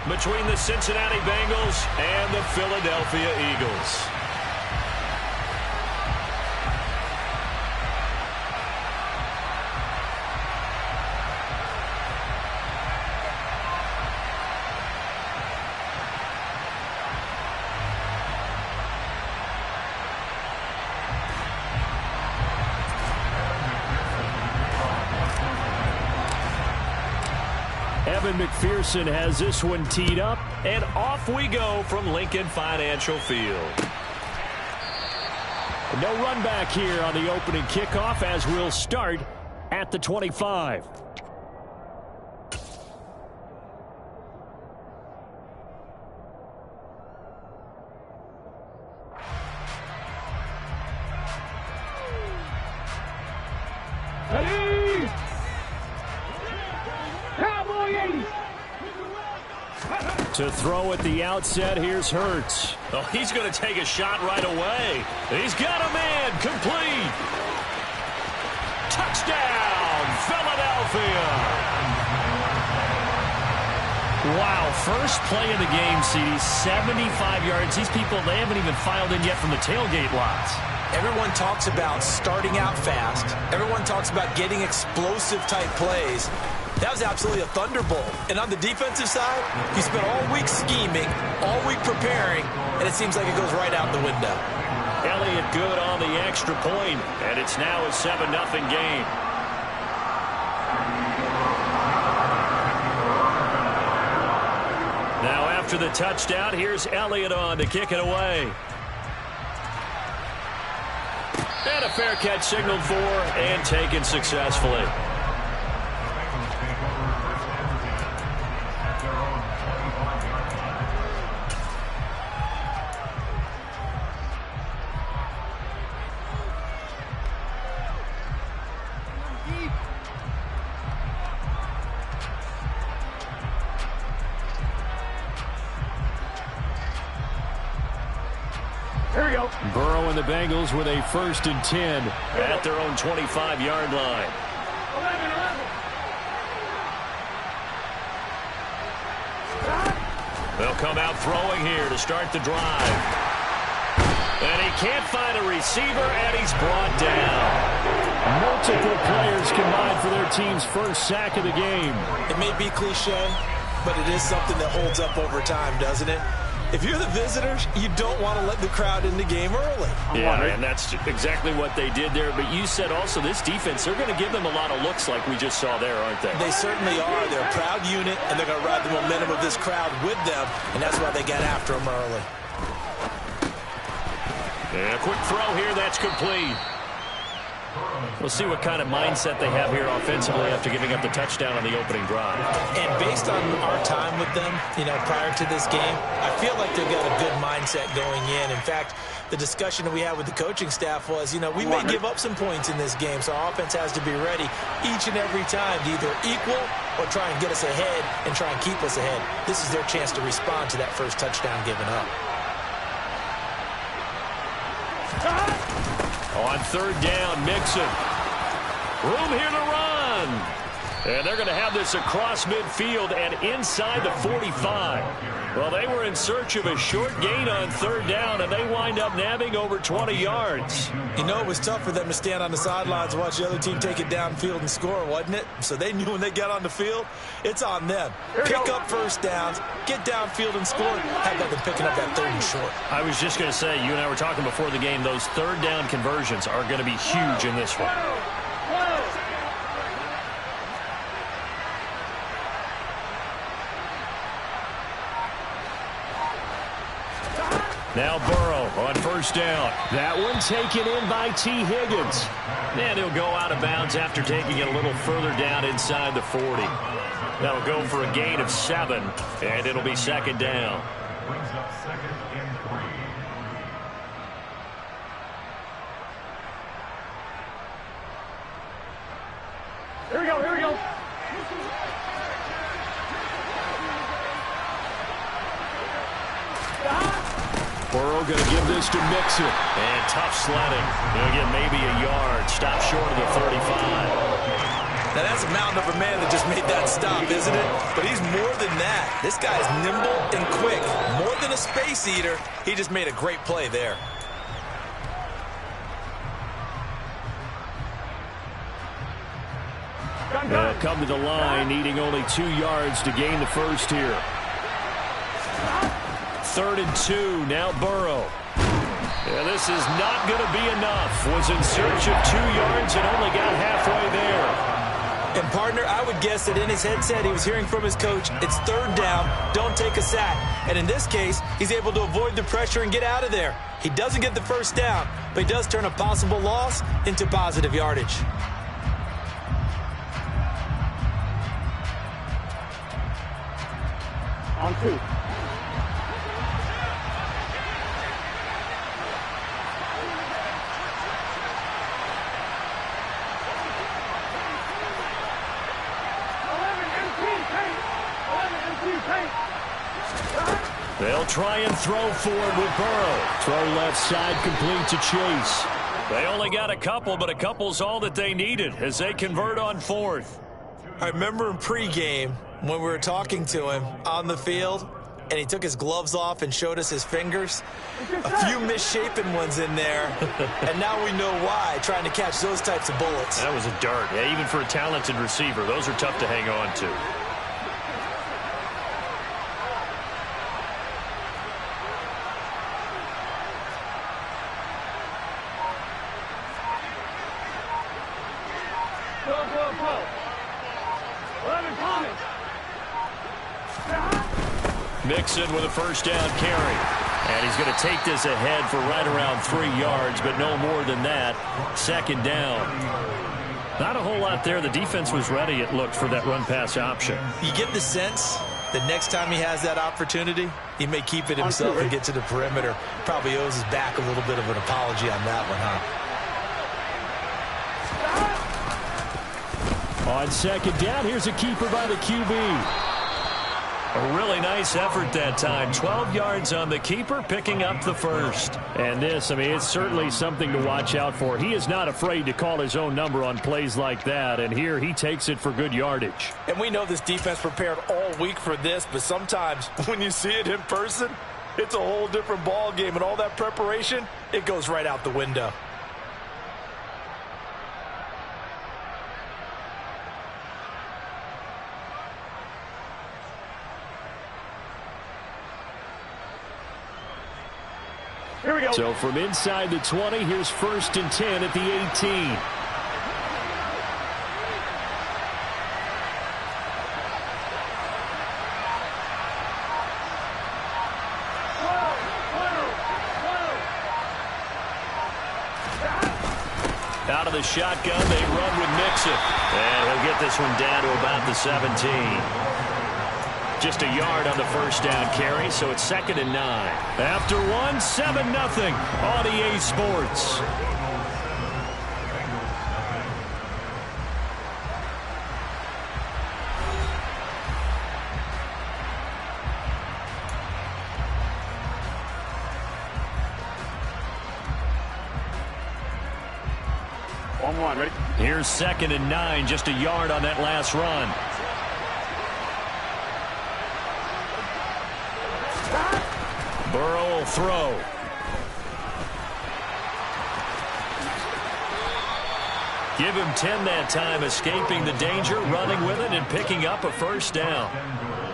between the Cincinnati Bengals and the Philadelphia Eagles. Evan McPherson has this one teed up, and off we go from Lincoln Financial Field. No run back here on the opening kickoff as we'll start at the 25. To throw at the outset, here's Hurts. Oh, he's going to take a shot right away. He's got a man, complete. Touchdown, Philadelphia. Wow, first play of the game, CD, 75 yards. These people, they haven't even filed in yet from the tailgate lots. Everyone talks about starting out fast. Everyone talks about getting explosive-type plays. That was absolutely a thunderbolt. And on the defensive side, you spent all week scheming, all week preparing, and it seems like it goes right out the window. Elliott good on the extra point, and it's now a 7-0 game. Now after the touchdown, here's Elliott on to kick it away. And a fair catch signaled for and taken successfully. Here we go. Burrow and the Bengals with a 1st and 10 at their own 25-yard line. 11. They'll come out throwing here to start the drive. And he can't find a receiver, and he's brought down. Multiple players combined for their team's first sack of the game. It may be cliche, but it is something that holds up over time, doesn't it? If you're the visitors, you don't want to let the crowd in the game early. Yeah, and that's exactly what they did there. But you said also this defense, they're going to give them a lot of looks like we just saw there, aren't they? They certainly are. They're a proud unit, and they're going to ride the momentum of this crowd with them, and that's why they got after them early. And a quick throw here, that's complete. We'll see what kind of mindset they have here offensively after giving up the touchdown on the opening drive. And based on our time with them, prior to this game, I feel like they've got a good mindset going in. In fact, the discussion that we had with the coaching staff was, we may give up some points in this game, so our offense has to be ready each and every time to either equal or try and get us ahead and try and keep us ahead. This is their chance to respond to that first touchdown given up. On 3rd down, Mixon. Room here to run. And they're going to have this across midfield and inside the 45. Well, they were in search of a short gain on 3rd down, and they wind up nabbing over 20 yards. It was tough for them to stand on the sidelines and watch the other team take it downfield and score, wasn't it? So they knew when they got on the field, it's on them. Pick up first downs, get downfield and score. How about them picking up that 3rd and short? I was just going to say, you and I were talking before the game, those 3rd down conversions are going to be huge in this one. Now Burrow on 1st down. That one taken in by T. Higgins. And he'll go out of bounds after taking it a little further down inside the 40. That'll go for a gain of 7, and it'll be 2nd down. Brings up 2nd and 3. Here we go, here we go. Burrow going to give this to Mixon. And tough sledding. He'll get maybe a yard. Stop short of the 35. Now that's a mountain of a man that just made that stop, isn't it? But he's more than that. that. This guy is nimble and quick. More than a space eater, he just made a great play there. They'll come to the line, needing only 2 yards to gain the first here. 3rd and 2, now Burrow. Yeah, this is not going to be enough. Was in search of 2 yards and only got halfway there. And, partner, I would guess that in his headset he was hearing from his coach, it's 3rd down, don't take a sack. And in this case, he's able to avoid the pressure and get out of there. He doesn't get the first down, but he does turn a possible loss into positive yardage. On 2. They'll try and throw forward with Burrow. Throw left side, complete to Chase. They only got a couple, but a couple's all that they needed as they convert on 4th. I remember in pregame when we were talking to him on the field, and he took his gloves off and showed us his fingers. A few misshapen ones in there, and now we know why, trying to catch those types of bullets. That was a dart. Yeah, even for a talented receiver, those are tough to hang on to. Mixon with a first down carry. And he's going to take this ahead for right around 3 yards, but no more than that. 2nd down. Not a whole lot there. The defense was ready, it looked, for that run-pass option. You get the sense that next time he has that opportunity, he may keep it himself and get to the perimeter. Probably owes his back a little bit of an apology on that one, huh? On 2nd down, here's a keeper by the QB. A really nice effort that time. 12 yards on the keeper, picking up the first. And this, I mean, it's certainly something to watch out for. He is not afraid to call his own number on plays like that, and here he takes it for good yardage. And we know this defense prepared all week for this, but sometimes when you see it in person, it's a whole different ball game, and all that preparation, it goes right out the window. Here we go. So from inside the 20, here's 1st and 10 at the 18. Out of the shotgun, they run with Mixon. And he'll get this one down to about the 17. Just a yard on the first down carry, so it's 2nd and 9. After one, 7-0 on EA Sports. On 1, ready? Here's 2nd and 9, just a yard on that last run. Burrow will throw. Give him 10 that time, escaping the danger, running with it, and picking up a first down.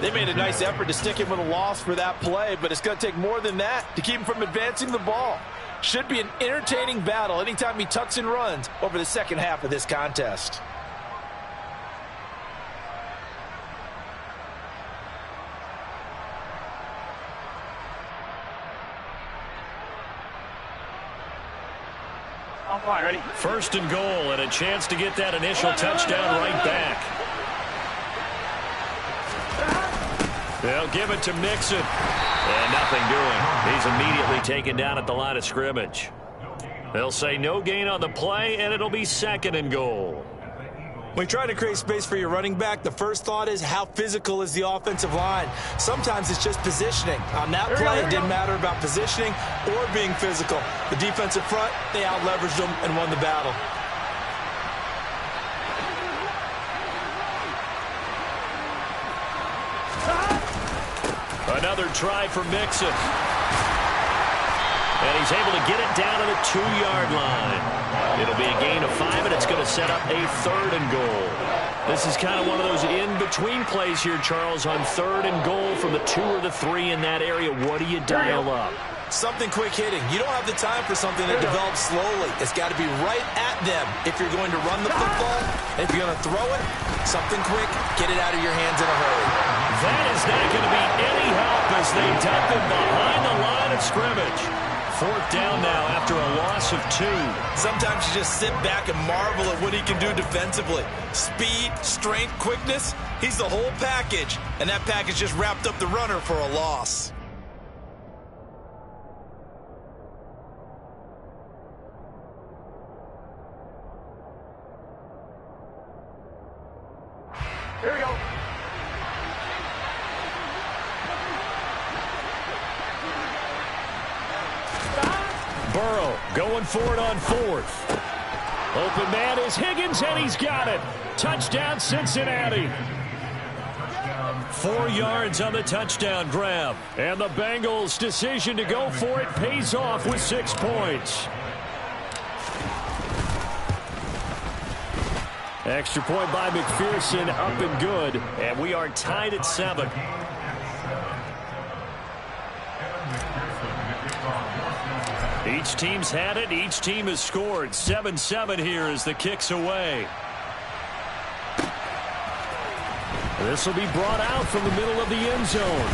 They made a nice effort to stick him with a loss for that play, but it's going to take more than that to keep him from advancing the ball. Should be an entertaining battle anytime he tucks and runs over the second half of this contest. On 5, ready? 1st and goal, and a chance to get that initial touchdown right back. They'll give it to Mixon. And nothing doing. He's immediately taken down at the line of scrimmage. They'll say no gain on the play, and it'll be 2nd and goal. When trying to create space for your running back, the first thought is how physical is the offensive line. Sometimes it's just positioning. On that play, it didn't matter about positioning or being physical. The defensive front, they out-leveraged them and won the battle. Another try for Mixon. And he's able to get it down to the 2-yard line. It'll be a gain of 5, and it's going to set up a 3rd and goal. This is kind of one of those in-between plays here, Charles, on 3rd and goal from the 2 or the 3 in that area. What do you dial up? Something quick hitting. You don't have the time for something that develops slowly. It's got to be right at them if you're going to run the football. If you're going to throw it, something quick, get it out of your hands in a hurry. That is not going to be any help as they duck him behind the line of scrimmage. 4th down now after a loss of 2. Sometimes you just sit back and marvel at what he can do defensively. Speed, strength, quickness, he's the whole package. And that package just wrapped up the runner for a loss. Here we go. Burrow going for it on 4th. Open man is Higgins, and he's got it. Touchdown, Cincinnati. 4 yards on the touchdown grab. And the Bengals' decision to go for it pays off with 6 points. Extra point by McPherson, up and good. And we are tied at 7. Each team's had it. Each team has scored. 7-7 here as the kick's away. This will be brought out from the middle of the end zone.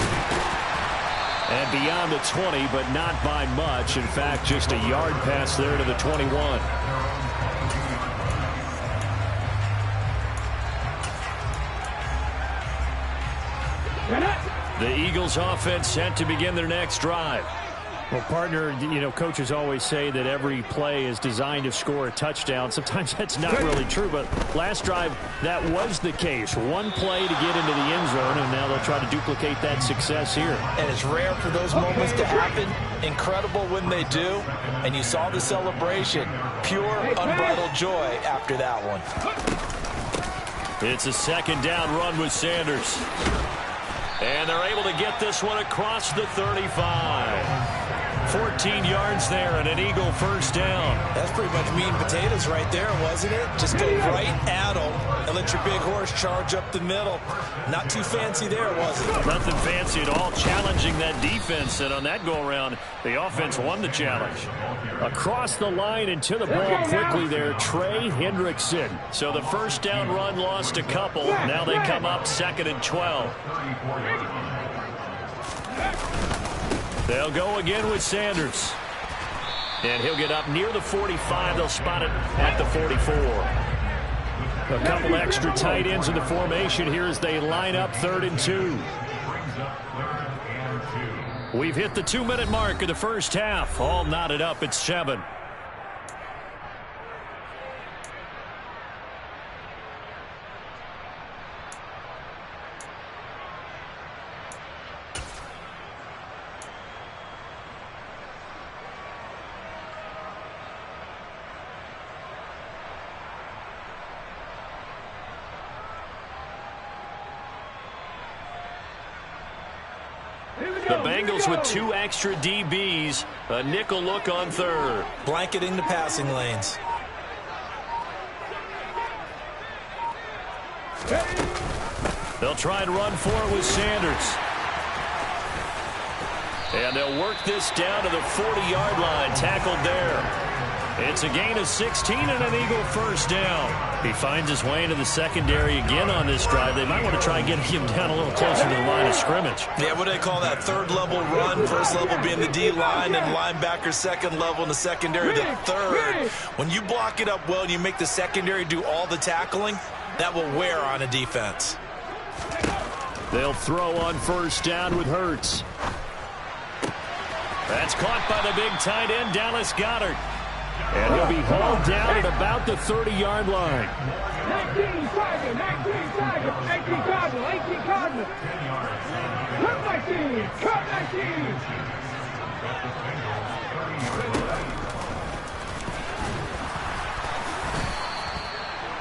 And beyond the 20, but not by much. In fact, just a yard pass there to the 21. The Eagles offense set to begin their next drive. Well, partner, you know, coaches always say that every play is designed to score a touchdown. Sometimes that's not really true, but last drive, that was the case. One play to get into the end zone, and now they'll try to duplicate that success here. And it's rare for those moments to happen. Incredible when they do. And you saw the celebration. Pure, unbridled joy after that one. It's a 2nd down run with Sanders. And they're able to get this one across the 35. 14 yards there and an Eagle 1st down. That's pretty much meat and potatoes right there, wasn't it? Just go right at them and let your big horse charge up the middle. Not too fancy there, was it? Nothing fancy at all, challenging that defense. And on that go-around, the offense won the challenge. Across the line and to the ball quickly there, Trey Hendrickson. So the 1st down run lost a couple. Now they come up 2nd and 12. They'll go again with Sanders. And he'll get up near the 45. They'll spot it at the 44. A couple extra tight ends in the formation here as they line up 3rd and 2. We've hit the 2-minute mark of the first half. All knotted up at 7. The Bengals with 2 extra DBs. A nickel look on 3rd. Blanketing the passing lanes. They'll try and run for it with Sanders. And they'll work this down to the 40-yard line. Tackled there. It's a gain of 16 and an Eagle 1st down. He finds his way into the secondary again on this drive. They might want to try and get him down a little closer to the line of scrimmage. Yeah, what do they call that? 3rd level run. 1st level being the D-line, and linebacker 2nd level in the secondary, the 3rd. When you block it up well and you make the secondary do all the tackling, that will wear on a defense. They'll throw on 1st down with Hurts. That's caught by the big tight end, Dallas Goedert. And he'll be hauled down at about the 30-yard line. 19 Tiger, 19 Tiger, 18 Cardinal, 18 Cardinal. Cut 19, cut 19.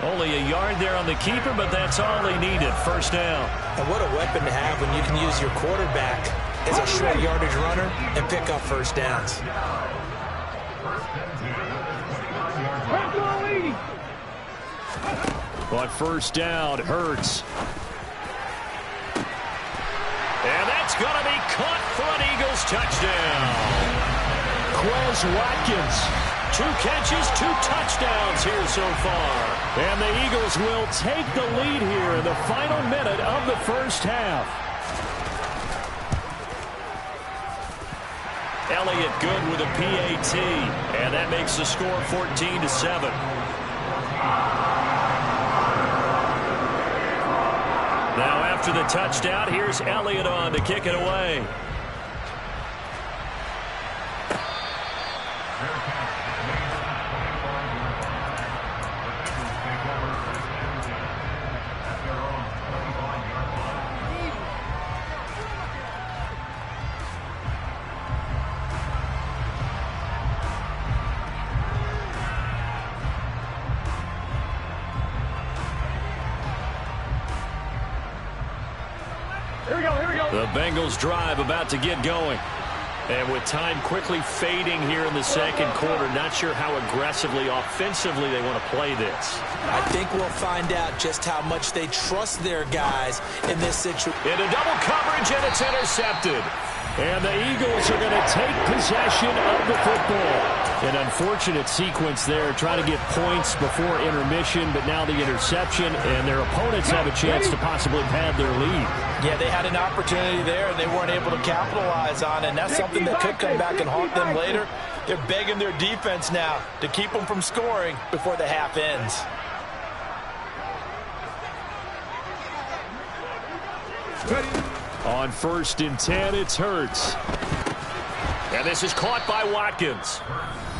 Only a yard there on the keeper, but that's all he needed. 1st down. And what a weapon to have when you can use your quarterback as a short yardage runner and pick up first downs. On first down, Hurts. And that's going to be caught for an Eagles touchdown. Quez Watkins. 2 catches, 2 touchdowns here so far. And the Eagles will take the lead here in the final minute of the first half. Elliott good with a PAT. And that makes the score 14-7. Now after the touchdown, here's Elliott on to kick it away. The Bengals drive about to get going. And with time quickly fading here in the second quarter, not sure how aggressively, offensively they want to play this. I think we'll find out just how much they trust their guys in this situation. Into double coverage, and it's intercepted. And the Eagles are going to take possession of the football. An unfortunate sequence there, trying to get points before intermission, but now the interception, and their opponents have a chance to possibly pad their lead. Yeah, they had an opportunity there, and they weren't able to capitalize on it, and that's something that could come back and haunt them later. They're begging their defense now to keep them from scoring before the half ends. On 1st and 10, it's Hurts. And this is caught by Watkins.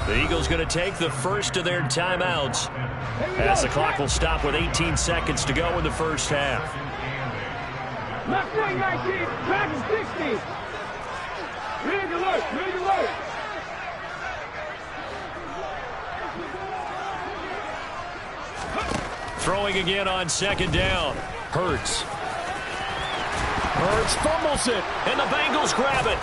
The Eagles going to take the first of their timeouts as the clock will stop with 18 seconds to go in the first half. Left wing 19, back 60. Rig alert, rig alert. Throwing again on 2nd down. Hurts. Hurts fumbles it. And the Bengals grab it.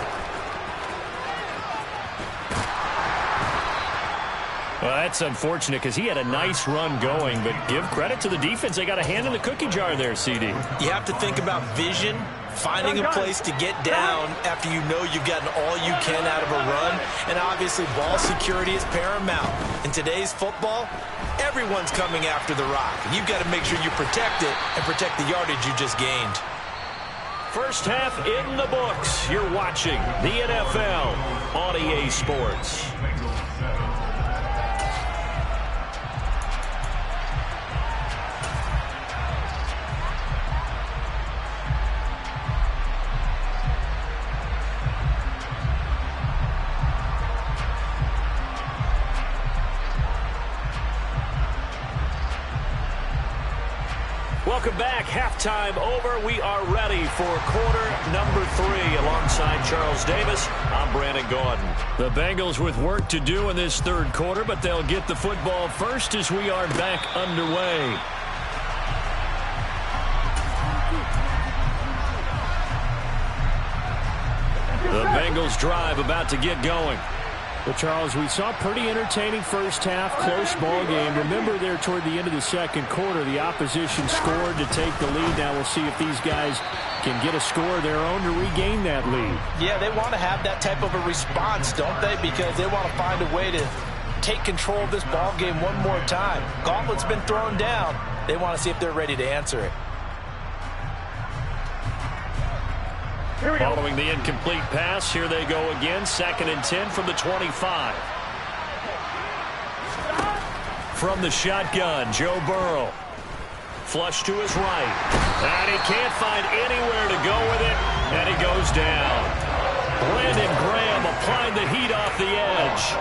Well, that's unfortunate because he had a nice run going, but give credit to the defense. They got a hand in the cookie jar there, CD. You have to think about vision, finding a place to get down after you know you've gotten all you can out of a run, and obviously ball security is paramount. In today's football, everyone's coming after the rock. You've got to make sure you protect it and protect the yardage you just gained. First half in the books. You're watching the NFL on EA Sports. Welcome back. Halftime over. We are ready for quarter number 3. Alongside Charles Davis, I'm Brandon Gaudin. The Bengals with work to do in this third quarter, but they'll get the football first as we are back underway. The Bengals drive about to get going. Well, Charles, we saw pretty entertaining first half, close ball game. Remember there toward the end of the second quarter, the opposition scored to take the lead. Now we'll see if these guys can get a score of their own to regain that lead. Yeah, they want to have that type of a response, don't they? Because they want to find a way to take control of this ball game one more time. Gauntlet's been thrown down. They want to see if they're ready to answer it. Following the incomplete pass, here they go again. 2nd and 10 from the 25. From the shotgun, Joe Burrow. Flush to his right. And he can't find anywhere to go with it. And he goes down. Brandon Graham applying the heat off the edge.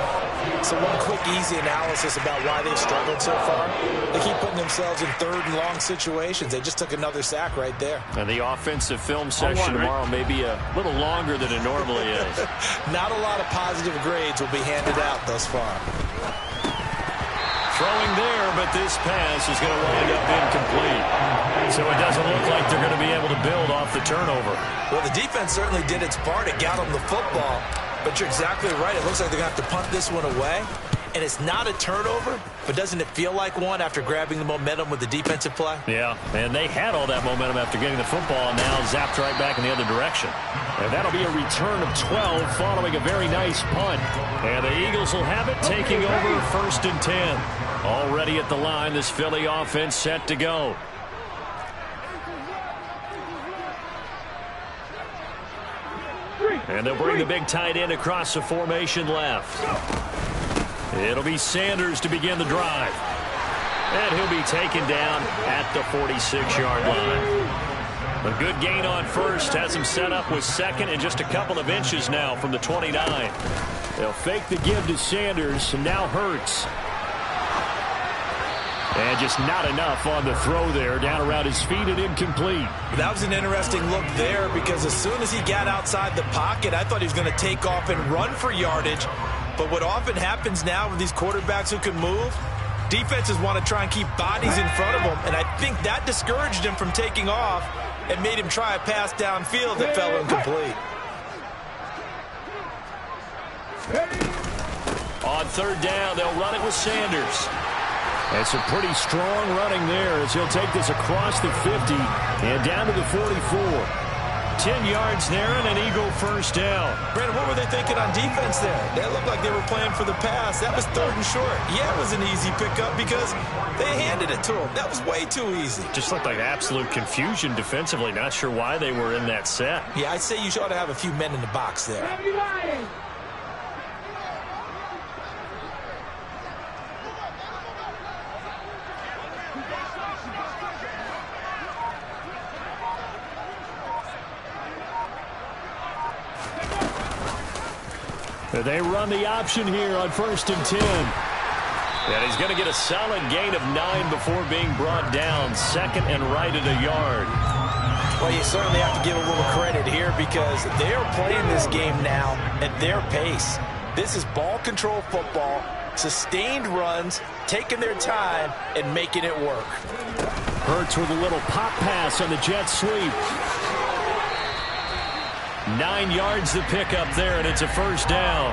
So one quick, easy analysis about why they've struggled so far. They keep putting themselves in 3rd and long situations. They just took another sack right there. And the offensive film session tomorrow may be a little longer than it normally is. Not a lot of positive grades will be handed out thus far. throwing there, but this pass is going to wind up incomplete. So it doesn't look like they're going to be able to build off the turnover. Well, the defense certainly did its part. It got them the football. But you're exactly right. It looks like they're going to have to punt this one away. And it's not a turnover, but doesn't it feel like one after grabbing the momentum with the defensive play? Yeah, and they had all that momentum after getting the football, and now zapped right back in the other direction. And that'll be a return of 12 following a very nice punt. And the Eagles will have it, taking over 1st and 10. Already at the line, this Philly offense set to go. And they'll bring the big tight end across the formation left. It'll be Sanders to begin the drive. And he'll be taken down at the 46-yard line. A good gain on first. Has him set up with second and just a couple of inches now from the 29. They'll fake the give to Sanders, and now Hurts. And just not enough on the throw there. Down around his feet and incomplete. That was an interesting look there because as soon as he got outside the pocket, I thought he was going to take off and run for yardage. But what often happens now with these quarterbacks who can move, defenses want to try and keep bodies in front of them. And I think that discouraged him from taking off and made him try a pass downfield that fell incomplete. On 3rd down, they'll run it with Sanders. It's a pretty strong running there as he'll take this across the 50 and down to the 44. 10 yards there and an Eagle 1st down. Brandon, what were they thinking on defense there? They looked like they were playing for the pass. That was 3rd and short. Yeah, it was an easy pickup because they handed it to him. That was way too easy. Just looked like absolute confusion defensively. Not sure why they were in that set. Yeah, I'd say you ought to have a few men in the box there. They run the option here on 1st and 10. And he's going to get a solid gain of 9 before being brought down. 2nd and right at a yard. Well, you certainly have to give a little credit here because they are playing this game now at their pace. This is ball control football, sustained runs, taking their time, and making it work. Hurts with a little pop pass on the jet sweep. 9 yards to pick up there, and it's a 1st down.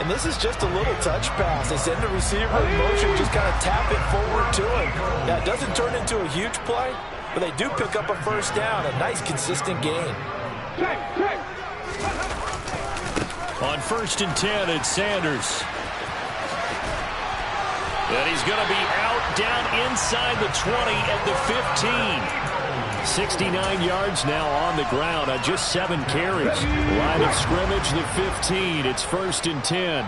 And this is just a little touch pass. They send the receiver in motion, just kind of tap it forward to him. Now, it doesn't turn into a huge play, but they do pick up a 1st down, a nice, consistent gain. On 1st and 10, it's Sanders. And he's going to be out down inside the 20 at the 15. 69 yards now on the ground on just 7 carries. Line of scrimmage, the 15. It's 1st and 10.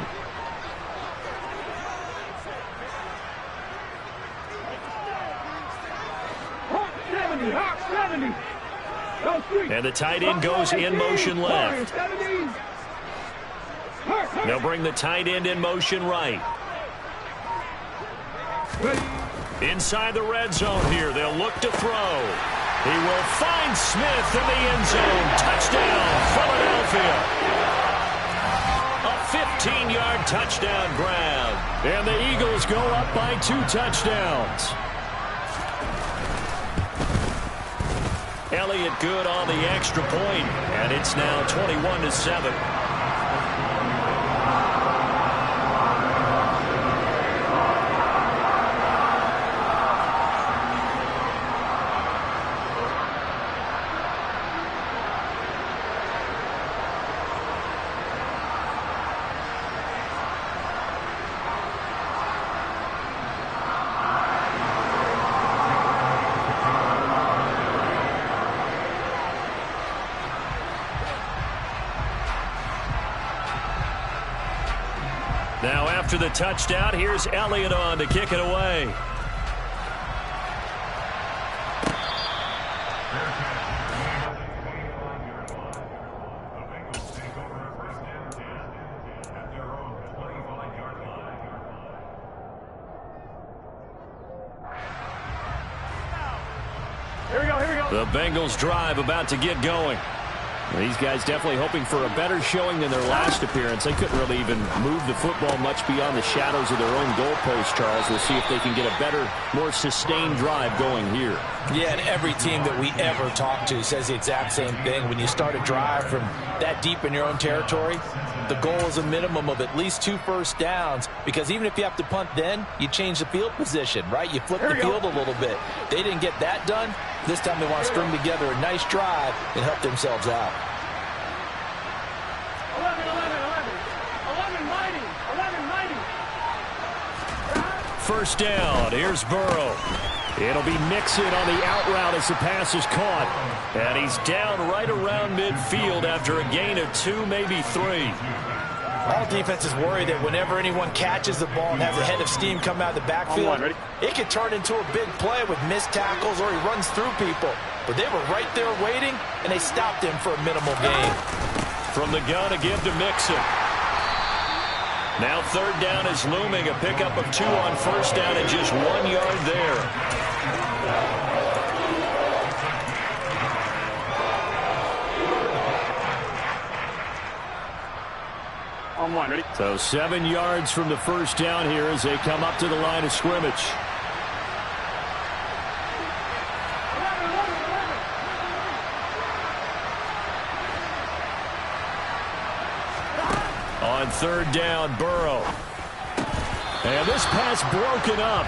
And the tight end goes in motion left. They'll bring the tight end in motion right. Inside the red zone here. They'll look to throw. He will find Smith in the end zone. Touchdown, Philadelphia. A 15-yard touchdown grab. And the Eagles go up by 2 touchdowns. Elliott good on the extra point, and it's now 21-7. Now after the touchdown, here's Elliott on to kick it away. Here we go. The Bengals drive about to get going. These guys definitely hoping for a better showing than their last appearance. They couldn't really even move the football much beyond the shadows of their own goalpost, Charles. We'll see if they can get a better, more sustained drive going here. Yeah, and every team that we ever talk to says the exact same thing. When you start a drive from that deep in your own territory, the goal is a minimum of at least 2 first downs, because even if you have to punt then, you change the field position, right? You flip the field a little bit. They didn't get that done. This time they want to string together a nice drive and help themselves out. 11 mighty. First down. Here's Burrow. It'll be Mixon on the out route as the pass is caught. And he's down right around midfield after a gain of 2, maybe 3. All defenses worry that whenever anyone catches the ball and has a head of steam come out of the backfield, it could turn into a big play with missed tackles or he runs through people. But they were right there waiting, and they stopped him for a minimal gain. From the gun, a give to Mixon. Now third down is looming. A pickup of 2 on first down and just 1 yard there. On 1, ready? So 7 yards from the first down here as they come up to the line of scrimmage. On third down, Burrow. And this pass broken up.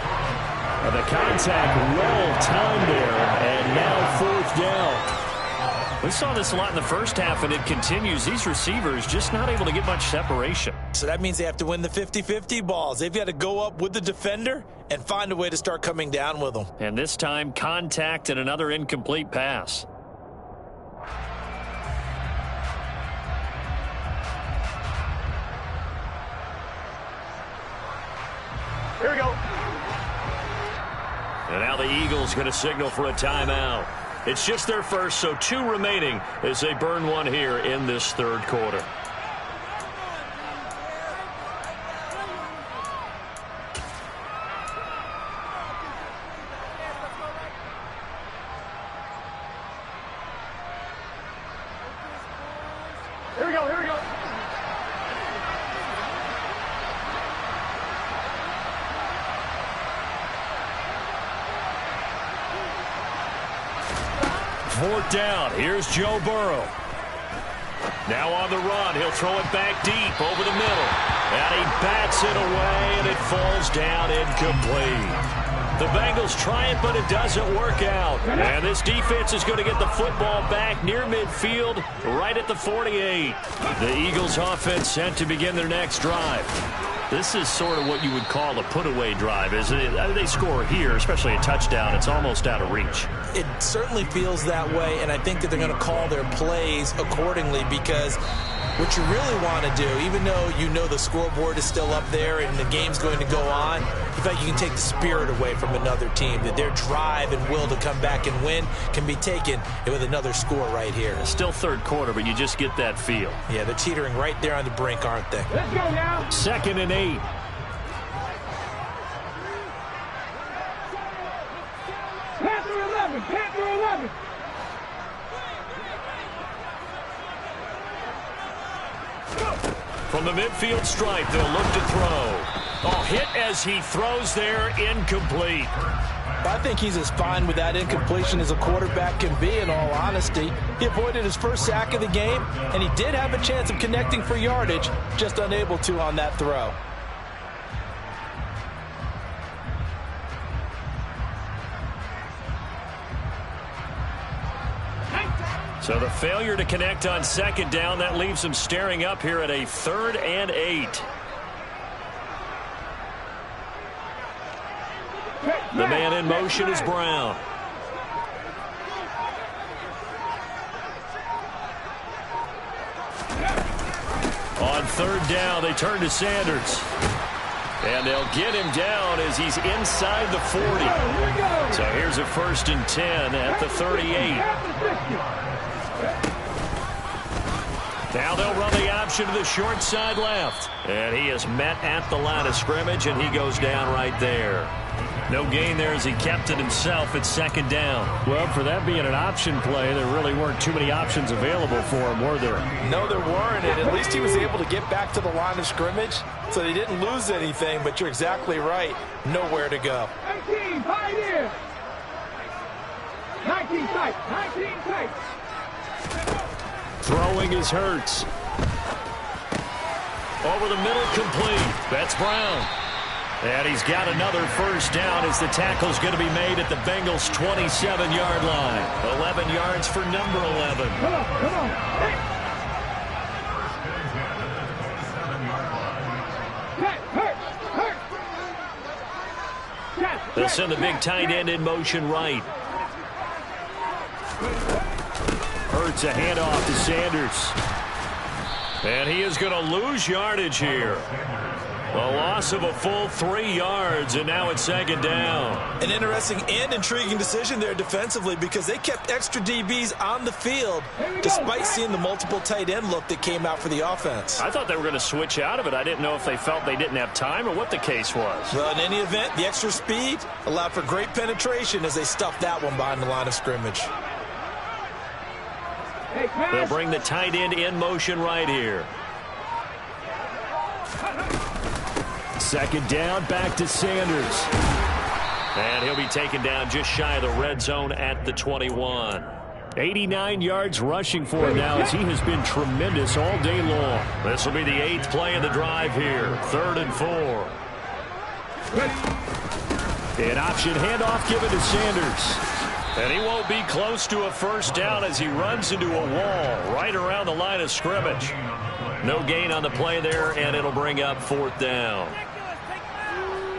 And the contact well timed there. And now fourth down. We saw this a lot in the first half, and it continues. These receivers just not able to get much separation. So that means they have to win the 50-50 balls. They've got to go up with the defender and find a way to start coming down with them. And this time, contact and another incomplete pass. Here we go. And now the Eagles going to signal for a timeout. It's just their first, so 2 remaining as they burn 1 here in this third quarter. Here we go. Fourth down. Here's Joe Burrow. Now on the run. He'll throw it back deep over the middle. And he bats it away, and it falls down incomplete. The Bengals try it, but it doesn't work out. And this defense is going to get the football back near midfield, right at the 48. The Eagles offense set to begin their next drive. This is sort of what you would call a put-away drive, isn't it? They score here, especially a touchdown. It's almost out of reach. It certainly feels that way, and I think that they're going to call their plays accordingly, because what you really want to do, even though you know the scoreboard is still up there and the game's going to go on, in fact, you can take the spirit away from another team, that their drive and will to come back and win can be taken with another score right here. It's still third quarter, but you just get that feel. Yeah, they're teetering right there on the brink, aren't they? Let's go now. 2nd and 8. Panther 11. From the midfield stripe, they'll look to throw. Oh, hit as he throws there, incomplete. I think he's as fine with that incompletion as a quarterback can be, in all honesty. He avoided his first sack of the game, and he did have a chance of connecting for yardage, just unable to on that throw. So the failure to connect on 2nd down, that leaves them staring up here at a 3rd and 8. The man in motion is Brown. On 3rd down, they turn to Sanders. And they'll get him down as he's inside the 40. So here's a 1st and 10 at the 38. Now they'll run the option to the short side left. And he is met at the line of scrimmage, and he goes down right there. No gain there as he kept it himself at second down. Well, for that being an option play, there really weren't too many options available for him, were there? No, there weren't, and at least he was able to get back to the line of scrimmage, so they didn't lose anything, but you're exactly right. Nowhere to go. 18, tight end. 19 tight, 19 tight. Throwing is Hurts. Over the middle, complete. That's Brown. And he's got another first down as the tackle's going to be made at the Bengals' 27-yard line. 11 yards for number 11. Come on, come on. Hey. They'll send the big tight end in motion right. Hurts a handoff to Sanders. And he is going to lose yardage here. A loss of a full 3 yards, and now it's second down. An interesting and intriguing decision there defensively because they kept extra DBs on the field despite seeing the multiple tight end look that came out for the offense. I thought they were going to switch out of it. I didn't know if they felt they didn't have time or what the case was. Well, in any event, the extra speed allowed for great penetration as they stuffed that one behind the line of scrimmage. They'll bring the tight end in motion right here. Second down, back to Sanders. And he'll be taken down just shy of the red zone at the 21. 89 yards rushing for him now as he has been tremendous all day long. This will be the 8th play of the drive here. 3rd and 4. An option handoff given to Sanders. And he won't be close to a first down as he runs into a wall right around the line of scrimmage. No gain on the play there, and it'll bring up 4th down.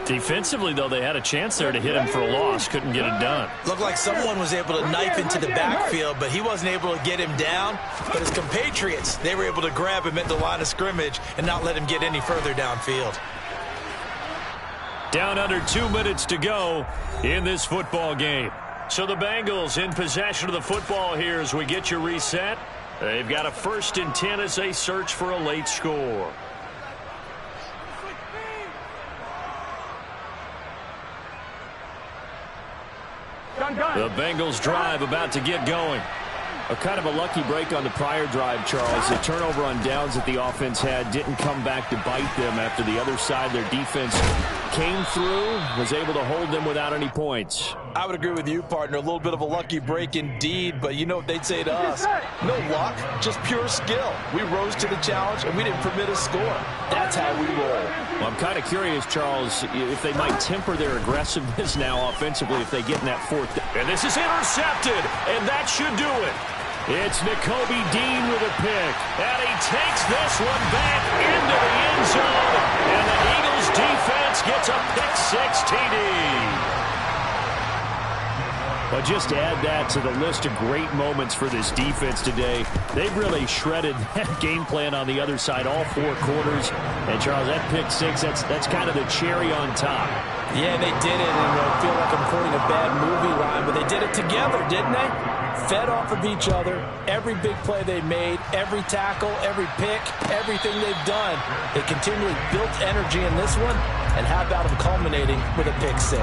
Defensively, though, they had a chance there to hit him for a loss. Couldn't get it done. Looked like someone was able to knife into the backfield, but he wasn't able to get him down. But his compatriots, they were able to grab him at the line of scrimmage and not let him get any further downfield. Down under 2 minutes to go in this football game. So the Bengals in possession of the football here as we get you reset. They've got a 1st and 10 as they search for a late score. The Bengals drive about to get going. A kind of a lucky break on the prior drive, Charles. The turnover on downs that the offense had didn't come back to bite them after the other side. Their defense came through, was able to hold them without any points. I would agree with you, partner. A little bit of a lucky break indeed, but you know what they'd say to us? No luck, just pure skill. We rose to the challenge, and we didn't permit a score. That's how we roll. Well, I'm kind of curious, Charles, if they might temper their aggressiveness now offensively if they get in that 4th. And this is intercepted, and that should do it. It's Nakobe Dean with a pick. And he takes this one back into the end zone. And the Eagles defense gets a pick-6 TD. But just to add that to the list of great moments for this defense today, they've really shredded that game plan on the other side all 4 quarters. And, Charles, that pick-6, that's kind of the cherry on top. Yeah, they did it, and I feel like I'm quoting a bad movie line, but they did it together, didn't they? Fed off of each other, every big play they made, every tackle, every pick, everything they've done. They continually built energy in this one, and how about them culminating with a pick-6?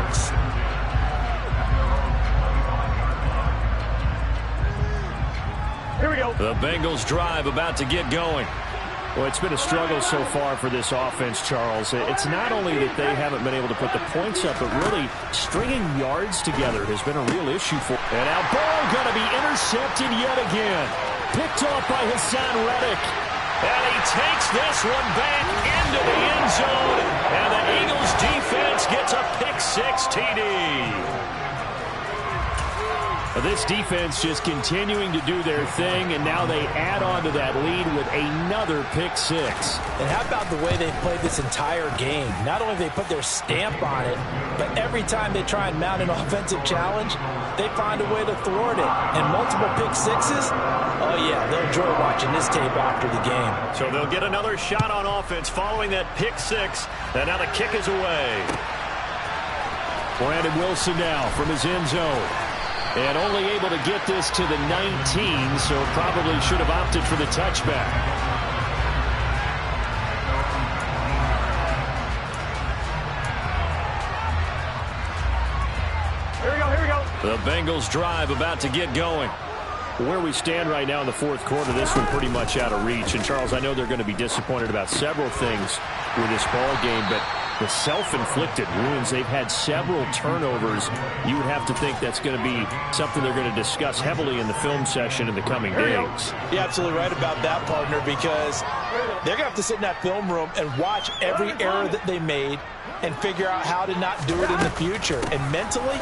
Here we go. The Bengals drive about to get going. Well, it's been a struggle so far for this offense, Charles. It's not only that they haven't been able to put the points up, but really stringing yards together has been a real issue for them. And now Burrow going to be intercepted yet again. Picked off by Hassan Reddick. And he takes this one back into the end zone. And the Eagles defense gets a pick-6 TD. This defense just continuing to do their thing, and now they add on to that lead with another pick-6. And how about the way they played this entire game? Not only they put their stamp on it, but every time they try and mount an offensive challenge, they find a way to thwart it. And multiple pick-6s, oh yeah, they'll enjoy watching this tape after the game. So they'll get another shot on offense following that pick-6, and now the kick is away. Brandon Wilson now from his end zone. And only able to get this to the 19, so probably should have opted for the touchback. The Bengals drive about to get going. Where we stand right now in the fourth quarter, this one pretty much out of reach. And, Charles, I know they're going to be disappointed about several things with this ball game, but the self-inflicted wounds, they've had several turnovers. You would have to think that's going to be something they're going to discuss heavily in the film session in the coming days. You're absolutely right about that, partner, because they're going to have to sit in that film room and watch every error that they made and figure out how to not do it in the future. And mentally,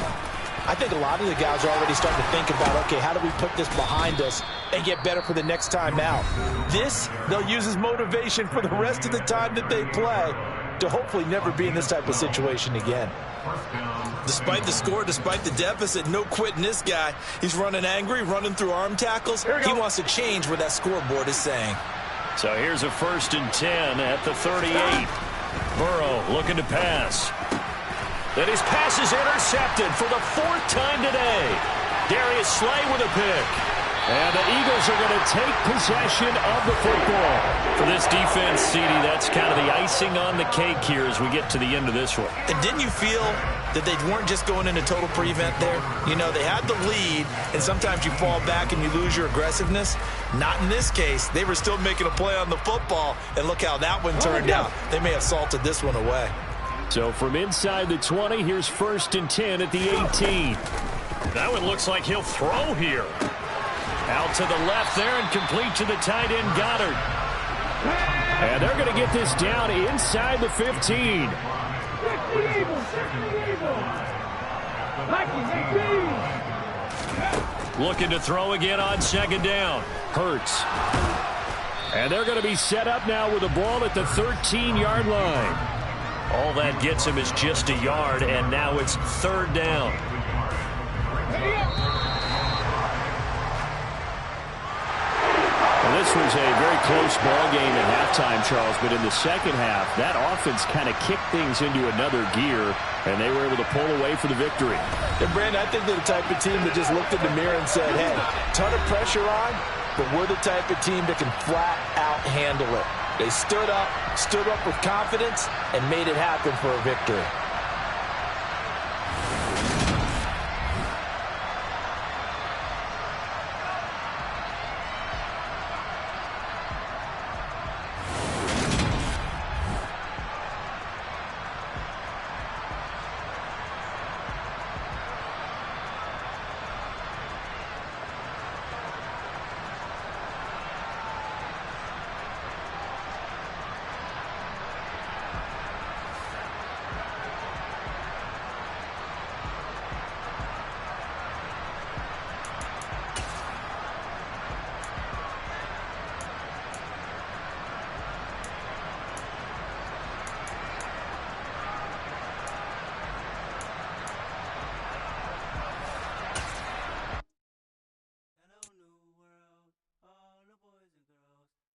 I think a lot of the guys are already starting to think about, okay, how do we put this behind us and get better for the next time out? This, they'll use as motivation for the rest of the time that they play to hopefully never be in this type of situation again. Despite the score, despite the deficit, no quitting this guy. He's running angry, running through arm tackles. He wants to change what that scoreboard is saying. So here's a 1st and 10 at the 38. Burrow looking to pass. And his pass is intercepted for the 4th time today. Darius Slay with a pick. And the Eagles are going to take possession of the football. For this defense, CD, that's kind of the icing on the cake here as we get to the end of this one. And didn't you feel that they weren't just going into total prevent there? You know, they had the lead, and sometimes you fall back and you lose your aggressiveness. Not in this case. They were still making a play on the football, and look how that one turned out. They may have salted this one away. So from inside the 20, here's 1st and 10 at the 18. That one looks like he'll throw here. Out to the left there and complete to the tight end, Goddard. And they're going to get this down inside the 15. Looking to throw again on 2nd down. Hurts. And they're going to be set up now with the ball at the 13-yard line. All that gets him is just a yard, and now it's 3rd down. Well, this was a very close ball game at halftime, Charles, but in the second half, that offense kind of kicked things into another gear, and they were able to pull away for the victory. And, Brandon, I think they're the type of team that just looked in the mirror and said, hey, ton of pressure on, but we're the type of team that can flat out handle it. They stood up with confidence, and made it happen for a victory.